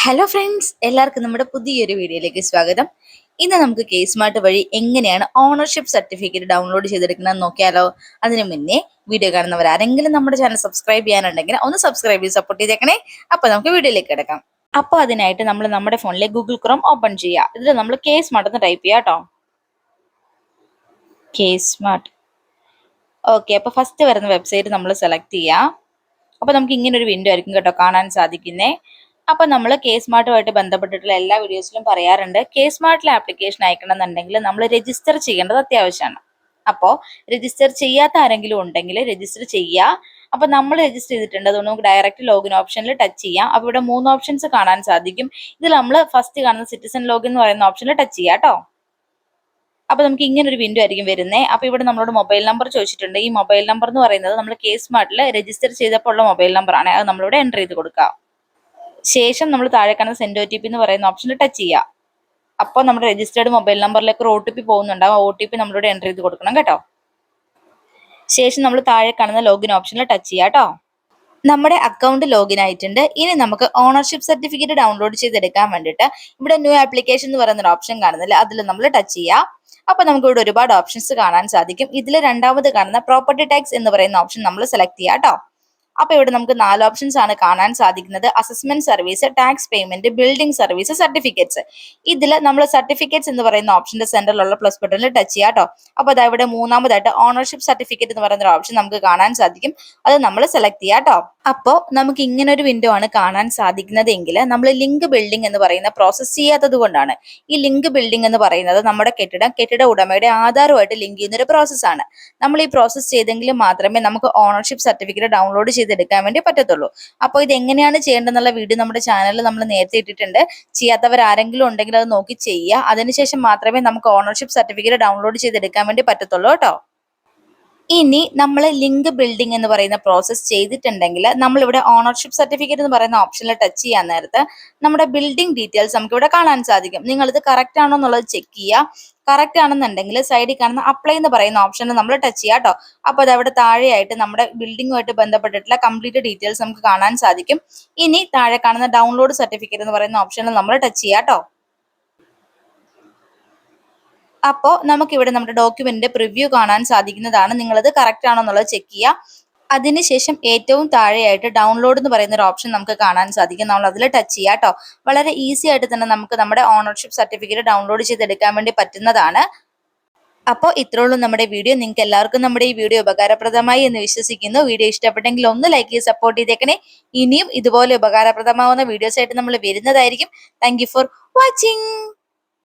Hello friends, എല്ലാവർക്കും നമ്മുടെ പുതിയൊരു വീഡിയോയിലേക്ക് സ്വാഗതം. ഇന്ന് നമുക്ക് കേസ്മാർട്ട് വഴി എങ്ങനെയാണ് ഓണർഷിപ്പ് സർട്ടിഫിക്കറ്റ് ഡൗൺലോഡ് ചെയ്തെടുക്കണമെന്ന് നോക്കിയാലോ. അതിനു മുന്നേ വീഡിയോ കാണുന്നവർ ആരെങ്കിലും നമ്മുടെ ചാനൽ സബ്സ്ക്രൈബ് ചെയ്യാനുണ്ടെങ്കിൽ ഒന്ന് സബ്സ്ക്രൈബ് ചെയ്ത് സപ്പോർട്ട് ചെയ്തേക്കണേ. അപ്പൊ നമുക്ക് വീഡിയോയിലേക്ക് കിടക്കാം. അപ്പോൾ അതിനായിട്ട് നമ്മൾ നമ്മുടെ ഫോണിലെ ഗൂഗിൾ ക്രോം ഓപ്പൺ ചെയ്യുക. ഇതിൽ നമ്മൾ കേസ്മാർട്ട് എന്ന് ടൈപ്പ് ചെയ്യാം കേട്ടോ. കേസ്മാർട്ട്. ഓക്കെ, അപ്പോൾ ഫസ്റ്റ് വരുന്ന വെബ്സൈറ്റ് നമ്മൾ സെലക്ട് ചെയ്യാം. അപ്പോൾ നമുക്ക് ഇങ്ങനെ ഒരു വിൻഡോ ആയിരിക്കും കേട്ടോ കാണാൻ സാധിക്കുന്നേ. അപ്പൊ നമ്മൾ കേസ്മാർട്ടുമായിട്ട് ബന്ധപ്പെട്ടിട്ടുള്ള എല്ലാ വീഡിയോസിലും പറയാറുണ്ട്, കേസ്മാർട്ടിൽ ആപ്ലിക്കേഷൻ അയക്കണം എന്നുണ്ടെങ്കിൽ നമ്മൾ രജിസ്റ്റർ ചെയ്യേണ്ടത് അത്യാവശ്യമാണ്. അപ്പോൾ രജിസ്റ്റർ ചെയ്യാത്ത ആരെങ്കിലും ഉണ്ടെങ്കിൽ രജിസ്റ്റർ ചെയ്യുക. അപ്പൊ നമ്മൾ രജിസ്റ്റർ ചെയ്തിട്ടുണ്ട്, അതുകൊണ്ട് നമുക്ക് ഡയറക്റ്റ് ലോഗിൻ ഓപ്ഷനിൽ ടച്ച് ചെയ്യാം. അപ്പൊ ഇവിടെ 3 ഓപ്ഷൻസ് കാണാൻ സാധിക്കും. ഇതിൽ നമ്മൾ ഫസ്റ്റ് കാണുന്ന സിറ്റിസൺ ലോഗിൻ എന്ന് പറയുന്ന ഓപ്ഷനിൽ ടച്ച് ചെയ്യാം കേട്ടോ. അപ്പൊ നമുക്ക് ഇങ്ങനെ ഒരു വിൻഡോ ആയിരിക്കും വരുന്നത്. അപ്പൊ ഇവിടെ നമ്മളോട് മൊബൈൽ നമ്പർ ചോദിച്ചിട്ടുണ്ട്. ഈ മൊബൈൽ നമ്പർ എന്ന് പറയുന്നത് നമ്മൾ കേസ്മാർട്ടിൽ രജിസ്റ്റർ ചെയ്തപ്പോൾ ഉള്ള മൊബൈൽ നമ്പർ ആണ്. അത് നമ്മളിവിടെ എൻ്റർ ചെയ്ത് കൊടുക്കാം. ശേഷം നമ്മൾ താഴെ കാണുന്ന സെൻഡ് OTP എന്ന് പറയുന്ന ഓപ്ഷനിൽ ടച്ച് ചെയ്യുക. അപ്പോൾ നമ്മുടെ രജിസ്റ്റേർഡ് മൊബൈൽ നമ്പറിലേക്ക് ഒരു OTP പോകുന്നുണ്ടാവും. ആ OTP നമ്മളിവിടെ എൻ്റർ ചെയ്ത് കൊടുക്കണം കേട്ടോ. ശേഷം നമ്മൾ താഴെ കാണുന്ന ലോഗിൻ ഓപ്ഷനിൽ ടച്ച് ചെയ്യുക കേട്ടോ. നമ്മുടെ അക്കൗണ്ട് ലോഗിൻ ആയിട്ടുണ്ട്. ഇനി നമുക്ക് ഓണർഷിപ്പ് സർട്ടിഫിക്കറ്റ് ഡൗൺലോഡ് ചെയ്തെടുക്കാൻ വേണ്ടിയിട്ട് ഇവിടെ ന്യൂ ആപ്ലിക്കേഷൻ എന്ന് പറയുന്ന ഒരു ഓപ്ഷൻ കാണുന്നില്ല, അതിൽ നമ്മൾ ടച്ച് ചെയ്യുക. അപ്പൊ നമുക്ക് ഇവിടെ ഒരുപാട് ഓപ്ഷൻസ് കാണാൻ സാധിക്കും. ഇതിൽ രണ്ടാമത് കാണുന്ന പ്രോപ്പർട്ടി ടാക്സ് എന്ന് പറയുന്ന ഓപ്ഷൻ നമ്മൾ സെലക്ട് ചെയ്യുക കേട്ടോ. അപ്പൊ ഇവിടെ നമുക്ക് 4 ഓപ്ഷൻസ് ആണ് കാണാൻ സാധിക്കുന്നത്: assessment service, tax payment, building service, certificates. ഇതിൽ നമ്മൾ സർട്ടിഫിക്കറ്റ്സ് എന്ന് പറയുന്ന ഓപ്ഷന്റെ സെന്ററിലുള്ള പ്ലസ് ബട്ടണിൽ ടച്ച് ചെയ്യാം കേട്ടോ. അപ്പൊ അതാ ഇവിടെ മൂന്നാമതായിട്ട് ഓണർഷിപ്പ് സർട്ടിഫിക്കറ്റ് എന്ന് പറയുന്ന ഒരു ഓപ്ഷൻ നമുക്ക് കാണാൻ സാധിക്കും. അത് നമ്മൾ സെലക്ട് ചെയ്യാം കേട്ടോ. അപ്പോൾ നമുക്ക് ഇങ്ങനെ ഒരു വിൻഡോ ആണ് കാണാൻ സാധിക്കുന്നത് എങ്കിൽ നമ്മൾ ലിങ്ക് ബിൽഡിംഗ് എന്ന് പറയുന്ന പ്രോസസ് ചെയ്യാത്തത് കൊണ്ടാണ്. ഈ ലിങ്ക് ബിൽഡിംഗ് എന്ന് പറയുന്നത് നമ്മുടെ കെട്ടിട ഉടമയുടെ ആധാറുമായിട്ട് ലിങ്ക് ചെയ്യുന്ന ഒരു പ്രോസസ്സാണ്. നമ്മൾ ഈ പ്രോസസ്സ് ചെയ്തെങ്കിൽ മാത്രമേ നമുക്ക് ഓണർഷിപ്പ് സർട്ടിഫിക്കറ്റ് ഡൗൺലോഡ് ചെയ്തെടുക്കാൻ വേണ്ടി പറ്റത്തുള്ളൂ. അപ്പോൾ ഇത് എങ്ങനെയാണ് ചെയ്യേണ്ടതെന്നുള്ള വീഡിയോ നമ്മുടെ ചാനലിൽ നമ്മൾ നേരത്തെ ഇട്ടിട്ടുണ്ട്. ചെയ്യാത്തവർ ആരെങ്കിലും ഉണ്ടെങ്കിൽ അത് നോക്കി ചെയ്യുക. അതിനുശേഷം മാത്രമേ നമുക്ക് ഓണർഷിപ്പ് സർട്ടിഫിക്കറ്റ് ഡൗൺലോഡ് ചെയ്തെടുക്കാൻ വേണ്ടി പറ്റത്തുള്ളൂ കേട്ടോ. ഇനി നമ്മൾ ലിങ്ക് ബിൽഡിംഗ് എന്ന് പറയുന്ന പ്രോസസ്സ് ചെയ്തിട്ടുണ്ടെങ്കിൽ നമ്മൾ ഇവിടെ ഓണർഷിപ്പ് സർട്ടിഫിക്കറ്റ് എന്ന് പറയുന്ന ഓപ്ഷനിൽ ടച്ച് ചെയ്യാൻ നേരത്ത് നമ്മുടെ ബിൽഡിംഗ് ഡീറ്റെയിൽസ് നമുക്ക് ഇവിടെ കാണാൻ സാധിക്കും. നിങ്ങൾ ഇത് കറക്റ്റ് ആണോ എന്നുള്ളത് ചെക്ക് ചെയ്യുക. കറക്റ്റ് ആണെന്നുണ്ടെങ്കിൽ സൈഡിൽ കാണുന്ന അപ്ലൈ എന്ന് പറയുന്ന ഓപ്ഷനിൽ നമ്മൾ ടച്ച് ചെയ്യാം കേട്ടോ. അപ്പോൾ അത് അവിടെ താഴെയായിട്ട് നമ്മുടെ ബിൽഡിങ്ങുമായിട്ട് ബന്ധപ്പെട്ടിട്ടുള്ള കംപ്ലീറ്റ് ഡീറ്റെയിൽസ് നമുക്ക് കാണാൻ സാധിക്കും. ഇനി താഴെ കാണുന്ന ഡൗൺലോഡ് സർട്ടിഫിക്കറ്റ് എന്ന് പറയുന്ന ഓപ്ഷനിൽ നമ്മൾ ടച്ച് ചെയ്യാം കേട്ടോ. അപ്പോൾ നമുക്കിവിടെ നമ്മുടെ ഡോക്യുമെന്റിന്റെ പ്രിവ്യൂ കാണാൻ സാധിക്കുന്നതാണ്. നിങ്ങളത് കറക്റ്റ് ആണോ എന്നുള്ളത് ചെക്ക് ചെയ്യുക. അതിനുശേഷം ഏറ്റവും താഴെയായിട്ട് ഡൗൺലോഡ് എന്ന് പറയുന്ന ഒരു ഓപ്ഷൻ നമുക്ക് കാണാൻ സാധിക്കും. നമ്മൾ അതിൽ ടച്ച് ചെയ്യുക കേട്ടോ. വളരെ ഈസി ആയിട്ട് തന്നെ നമുക്ക് നമ്മുടെ ഓണർഷിപ്പ് സർട്ടിഫിക്കറ്റ് ഡൗൺലോഡ് ചെയ്തെടുക്കാൻ വേണ്ടി പറ്റുന്നതാണ്. അപ്പോൾ ഇത്രയുള്ളൂ നമ്മുടെ വീഡിയോ. നിങ്ങൾക്ക് എല്ലാവർക്കും നമ്മുടെ ഈ വീഡിയോ ഉപകാരപ്രദമായി എന്ന് വിശ്വസിക്കുന്നു. വീഡിയോ ഇഷ്ടപ്പെട്ടെങ്കിൽ ഒന്ന് ലൈക്ക് ചെയ്ത് സപ്പോർട്ട് ചെയ്തേക്കണേ. ഇനിയും ഇതുപോലെ ഉപകാരപ്രദമാവുന്ന വീഡിയോസ് ആയിട്ട് നമ്മൾ വരുന്നതായിരിക്കും. Thank you for watching.